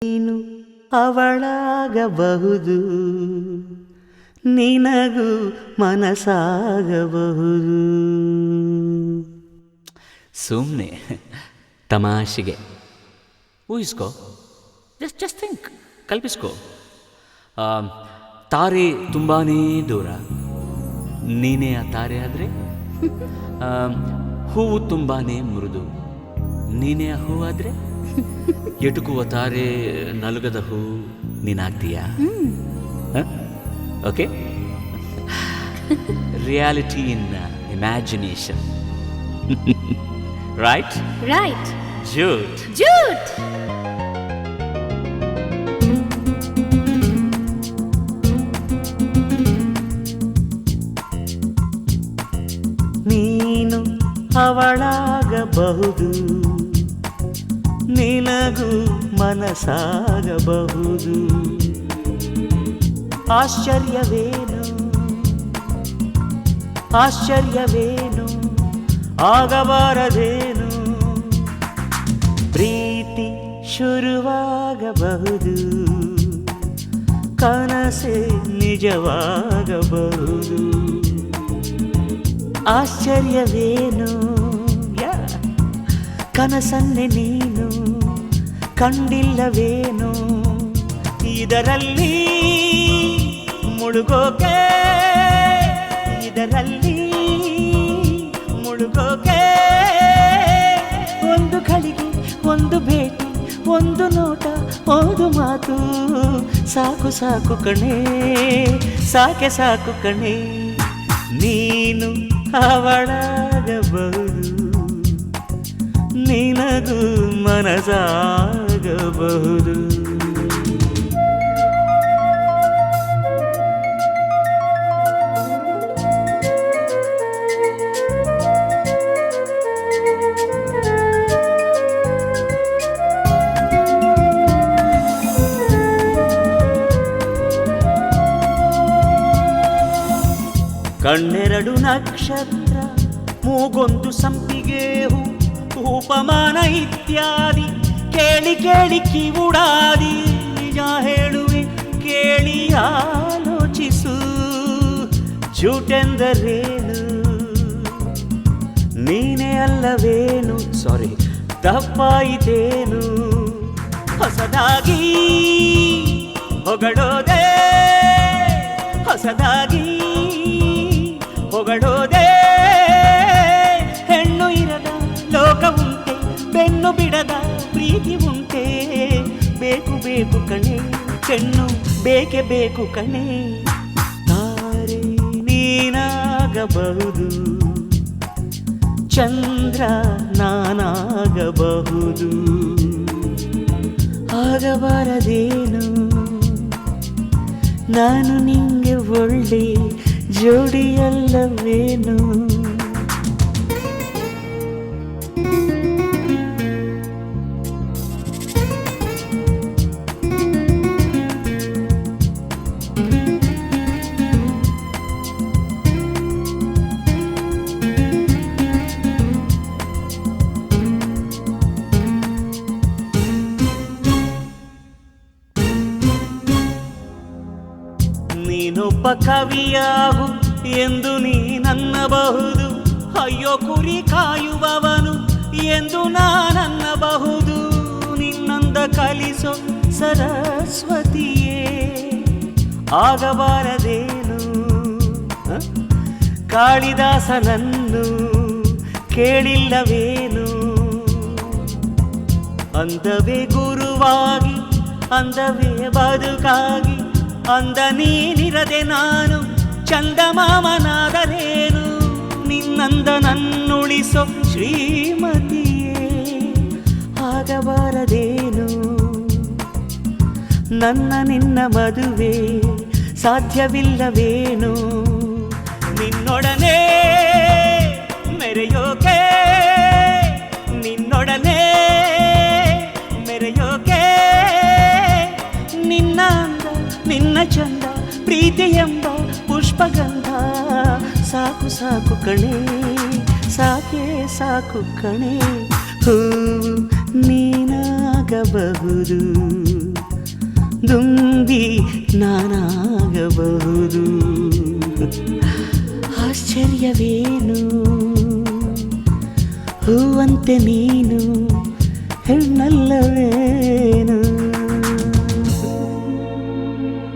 ನೀನು ಅವಳಾಗಬಹುದು, ನಿನಗೂ ಮನಸಾಗಬಹುದು. ಸುಮ್ಮನೆ ತಮಾಷೆಗೆ ಊಹಿಸ್ಕೋ, ಜಸ್ಟ್ ಥಿಂಕ್, ಕಲ್ಪಿಸ್ಕೋ. ತಾರೆ ತುಂಬಾ ದೂರ, ನೀನೇ ಆ ತಾರೆ ಆದರೆ. ಹೂವು ತುಂಬಾ ಮೃದು, ನೀನೇ ಆ ಹೂವು ಆದರೆ. ಎಟುಕುವ ತಾರೆ ನಲುಗದ ಹೂ ನೀನಾಗ್ತೀಯಾ? Okay. Reality in imagination. Right Right. Jude. Jude. ನೀನು ಅವಳಾಗಬಹುದು, ನಿನಗೂ ಮನಸಾಗಬಹುದು. ಆಶ್ಚರ್ಯವೇನು ಆಶ್ಚರ್ಯವೇನು ಆಗಬಾರದೇನು, ಪ್ರೀತಿ ಶುರುವಾಗಬಹುದು, ಕನಸೆ ನಿಜವಾಗಬಹುದು. ಆಶ್ಚರ್ಯವೇನು, ಕನಸನ್ನೇ ನೀನು ಕಂಡಿಲ್ಲವೇನು, ಇದರಲ್ಲಿ ಮುಳುಗೋಕೆ, ಇದರಲ್ಲಿ ಮುಳುಗೋಕೆ. ಒಂದು ಗಳಿಗೆ ಒಂದು ಭೇಟಿ, ಒಂದು ನೋಟ, ಒಂದು ಮಾತು, ಸಾಕು ಸಾಕು ಕಣೆ, ಸಾಕೆ ಸಾಕು ಕಣೆ. ನೀನು ಅವಳಾಗಬಹುದು, ನಿನಗೂ ಮನಸಾಗಬಹುದು. ಕಣ್ಣೆರಡು ನಕ್ಷತ್ರ, ಮೂಗೊಂದು ಸಂಪಿಗೆ ಹೂ, ಉಪಮಾನ ಇತ್ಯಾದಿ ಕೇಳಿ ಕೇಳಿ ಕಿವುಡಾದಿ. ನಿಜ ಹೇಳುವೆ ಕೇಳಿ ಆಲೋಚಿಸು, ಜೂಟೆಂದರೇನು, ನೀನೇ ಅಲ್ಲವೇನು, ಸಾರಿ ತಪ್ಪಾಯಿತೇನು. ಹೊಸದಾಗಿ ಹೊಗಳೋದೆ, ಹೊಸದಾಗಿ ಹೊಗಳೋದೆ. ಹೆಣ್ಣು ಇರದ ಲೋಕ ಉಂಟೆ, ಬೆನ್ನು ಬಿಡದ ಪ್ರೀತಿ ಉಂಟೆ. ಬೇಕು ಬೇಕು ಕಣೆ, ಹೆಣ್ಣು ಬೇಕೆ ಬೇಕು ಕಣೆ. ತಾರೆ ನೀನಾಗಬಹುದು, ಚಂದ್ರ ನಾನಾಗಬಹುದು. ಆಗಬಾರದೇನು, ನಾನು ನಿಂಗೆ ಒಳ್ಳೆ ಜೋಡಿಯಲ್ಲವೇನು. ನೀನೊಬ್ಬ ಕವಿಯಾಗು ಎಂದು ನೀನನ್ನಬಹುದು, ಅಯ್ಯೋ ಕುರಿ ಕಾಯುವವನು ಎಂದು ನಾನನ್ನಬಹುದು. ನಿನ್ನಂದ ಕಲಿಸೋ ಸರಸ್ವತಿಯೇ ಆಗಬಾರದೇನು, ಕಾಳಿದಾಸನನ್ನು ಕೇಳಿಲ್ಲವೇನು. ಅಂದವೇ ಗುರುವಾಗಿ, ಅಂದವೇ ಬದುಕಾಗಿ, ಅಂದ ನೀನಿರದೆ ನಾನು ಚಂದಮಾಮನಾದರೇನು. ನಿನ್ನಂದ ನನ್ನುಳಿಸೋ ಶ್ರೀಮತಿಯೇ ಆಗಬಾರದೇನು. ನನ್ನ ನಿನ್ನ ಮದುವೆ ಸಾಧ್ಯವಿಲ್ಲವೇನು. ನಿನ್ನೊಡನೆ ಮೆರೆಯೋಕೆ, ನಿನ್ನೊಡನೆ ಮೆರೆಯೋಕೆ. ನಿನ್ನ ಅಂದ, ನಿನ್ನ ಚಂದ, ಪ್ರೀತಿ ಎಂಬ ಪುಷ್ಪಗಂಧ. ಸಾಕು ಸಾಕು ಕಣೆ, ಸಾಕೆ ಸಾಕು ಕಣೆ. ಹೂ ನೀನಾಗಬಹುದು. ಲುಂಗಿ ನಾನಾಗಬಹುದು. ಆಶ್ಚರ್ಯವೇನು ಹೂವಂತೆ ನೀನು ಹೆಣ್ಣಲ್ಲವೇ?